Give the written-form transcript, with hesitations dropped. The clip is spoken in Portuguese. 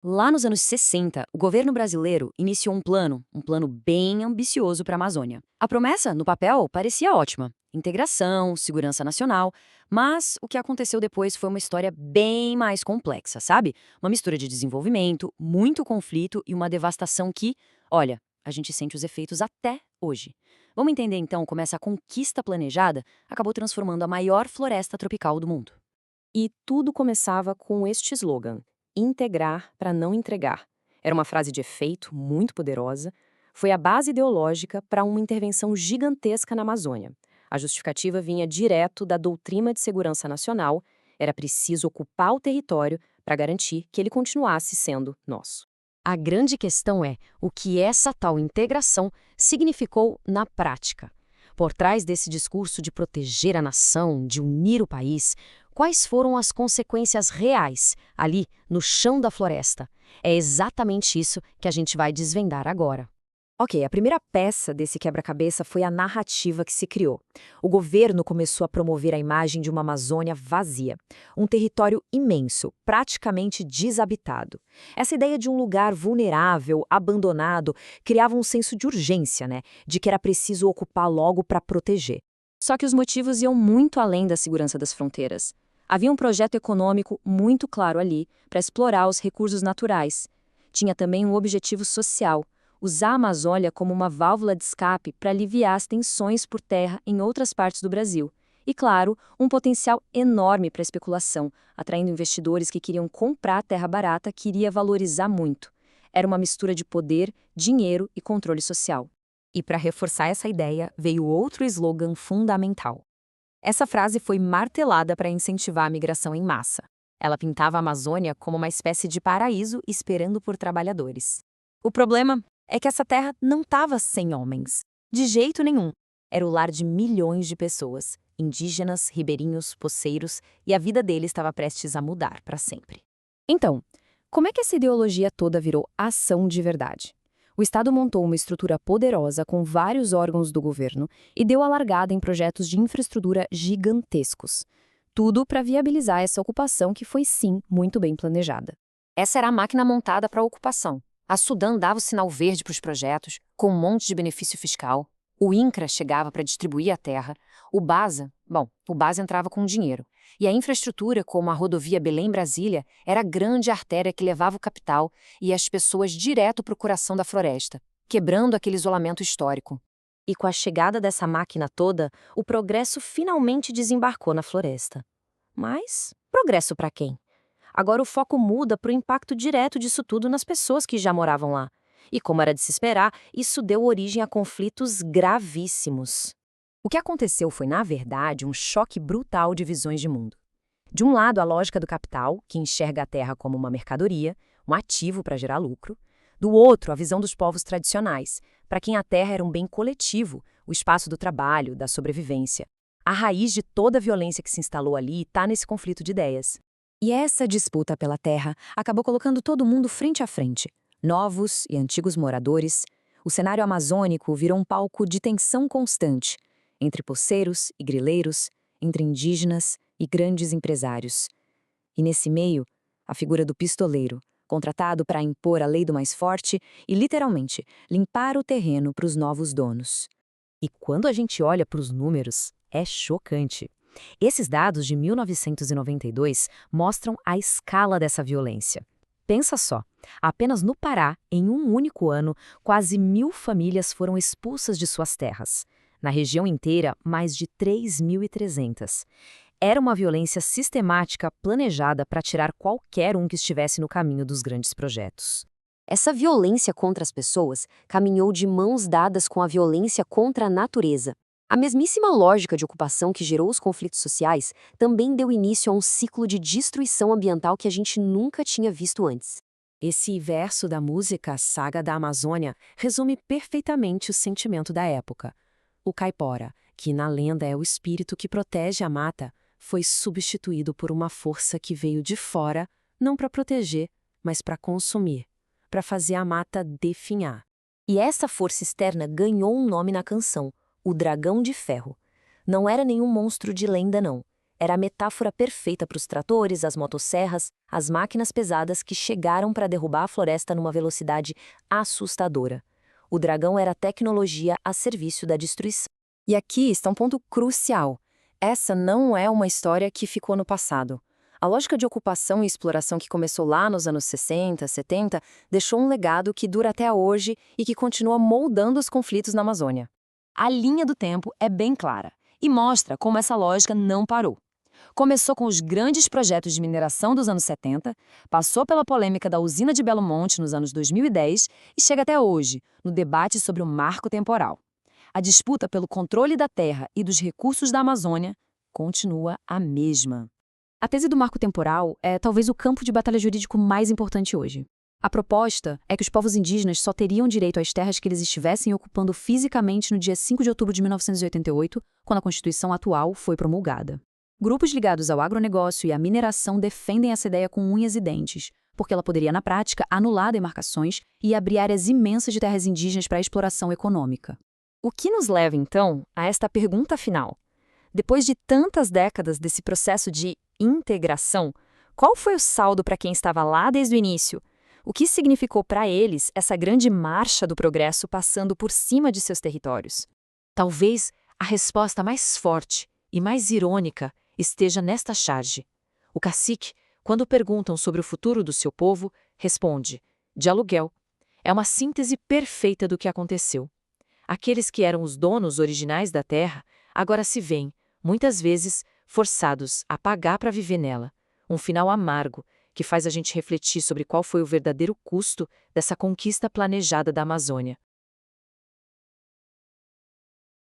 Lá nos anos 60, o governo brasileiro iniciou um plano bem ambicioso para a Amazônia. A promessa, no papel, parecia ótima: integração, segurança nacional, mas o que aconteceu depois foi uma história bem mais complexa, sabe? Uma mistura de desenvolvimento, muito conflito e uma devastação que, olha, a gente sente os efeitos até hoje. Vamos entender então como essa conquista planejada acabou transformando a maior floresta tropical do mundo. E tudo começava com este slogan: integrar para não entregar. Era uma frase de efeito muito poderosa. Foi a base ideológica para uma intervenção gigantesca na Amazônia. A justificativa vinha direto da doutrina de segurança nacional. Era preciso ocupar o território para garantir que ele continuasse sendo nosso. A grande questão é o que essa tal integração significou na prática. Por trás desse discurso de proteger a nação, de unir o país, quais foram as consequências reais, ali, no chão da floresta? É exatamente isso que a gente vai desvendar agora. Ok, a primeira peça desse quebra-cabeça foi a narrativa que se criou. O governo começou a promover a imagem de uma Amazônia vazia, um território imenso, praticamente desabitado. Essa ideia de um lugar vulnerável, abandonado, criava um senso de urgência, né? De que era preciso ocupar logo para proteger. Só que os motivos iam muito além da segurança das fronteiras. Havia um projeto econômico muito claro ali para explorar os recursos naturais. Tinha também um objetivo social: usar a Amazônia como uma válvula de escape para aliviar as tensões por terra em outras partes do Brasil. E, claro, um potencial enorme para especulação, atraindo investidores que queriam comprar terra barata que iria valorizar muito. Era uma mistura de poder, dinheiro e controle social. E para reforçar essa ideia, veio outro slogan fundamental. Essa frase foi martelada para incentivar a migração em massa. Ela pintava a Amazônia como uma espécie de paraíso esperando por trabalhadores. O problema é que essa terra não estava sem homens. De jeito nenhum. Era o lar de milhões de pessoas, indígenas, ribeirinhos, poceiros, e a vida deles estava prestes a mudar para sempre. Então, como é que essa ideologia toda virou ação de verdade? O Estado montou uma estrutura poderosa com vários órgãos do governo e deu a largada em projetos de infraestrutura gigantescos. Tudo para viabilizar essa ocupação que foi, sim, muito bem planejada. Essa era a máquina montada para a ocupação. A Sudan dava o sinal verde para os projetos, com um monte de benefício fiscal. O INCRA chegava para distribuir a terra. O BASA entrava com dinheiro. E a infraestrutura, como a rodovia Belém-Brasília, era a grande artéria que levava o capital e as pessoas direto para o coração da floresta, quebrando aquele isolamento histórico. E com a chegada dessa máquina toda, o progresso finalmente desembarcou na floresta. Mas, progresso para quem? Agora o foco muda para o impacto direto disso tudo nas pessoas que já moravam lá. E como era de se esperar, isso deu origem a conflitos gravíssimos. O que aconteceu foi, na verdade, um choque brutal de visões de mundo. De um lado, a lógica do capital, que enxerga a terra como uma mercadoria, um ativo para gerar lucro. Do outro, a visão dos povos tradicionais, para quem a terra era um bem coletivo, o espaço do trabalho, da sobrevivência. A raiz de toda a violência que se instalou ali está nesse conflito de ideias. E essa disputa pela terra acabou colocando todo mundo frente a frente. Novos e antigos moradores. O cenário amazônico virou um palco de tensão constante entre poceiros e grileiros, entre indígenas e grandes empresários. E nesse meio, a figura do pistoleiro, contratado para impor a lei do mais forte e, literalmente, limpar o terreno para os novos donos. E quando a gente olha para os números, é chocante. Esses dados de 1992 mostram a escala dessa violência. Pensa só, apenas no Pará, em um único ano, quase 1.000 famílias foram expulsas de suas terras. Na região inteira, mais de 3.300. Era uma violência sistemática planejada para tirar qualquer um que estivesse no caminho dos grandes projetos. Essa violência contra as pessoas caminhou de mãos dadas com a violência contra a natureza. A mesmíssima lógica de ocupação que gerou os conflitos sociais também deu início a um ciclo de destruição ambiental que a gente nunca tinha visto antes. Esse verso da música Saga da Amazônia resume perfeitamente o sentimento da época. O caipora, que na lenda é o espírito que protege a mata, foi substituído por uma força que veio de fora, não para proteger, mas para consumir, para fazer a mata definhar. E essa força externa ganhou um nome na canção: o Dragão de Ferro. Não era nenhum monstro de lenda, não. era a metáfora perfeita para os tratores, as motosserras, as máquinas pesadas que chegaram para derrubar a floresta numa velocidade assustadora. O dragão era tecnologia a serviço da destruição. E aqui está um ponto crucial. Essa não é uma história que ficou no passado. A lógica de ocupação e exploração que começou lá nos anos 60, 70, deixou um legado que dura até hoje e que continua moldando os conflitos na Amazônia. A linha do tempo é bem clara e mostra como essa lógica não parou. Começou com os grandes projetos de mineração dos anos 70, passou pela polêmica da usina de Belo Monte nos anos 2010 e chega até hoje, no debate sobre o marco temporal. A disputa pelo controle da terra e dos recursos da Amazônia continua a mesma. A tese do marco temporal é talvez o campo de batalha jurídico mais importante hoje. A proposta é que os povos indígenas só teriam direito às terras que eles estivessem ocupando fisicamente no dia 5 de outubro de 1988, quando a Constituição atual foi promulgada. Grupos ligados ao agronegócio e à mineração defendem essa ideia com unhas e dentes, porque ela poderia, na prática, anular demarcações e abrir áreas imensas de terras indígenas para a exploração econômica. O que nos leva, então, a esta pergunta final. Depois de tantas décadas desse processo de integração, qual foi o saldo para quem estava lá desde o início? O que significou para eles essa grande marcha do progresso passando por cima de seus territórios? Talvez a resposta mais forte e mais irônica esteja nesta charge. O cacique, quando perguntam sobre o futuro do seu povo, responde: de aluguel. É uma síntese perfeita do que aconteceu. Aqueles que eram os donos originais da terra agora se veem, muitas vezes, forçados a pagar para viver nela. Um final amargo que faz a gente refletir sobre qual foi o verdadeiro custo dessa conquista planejada da Amazônia.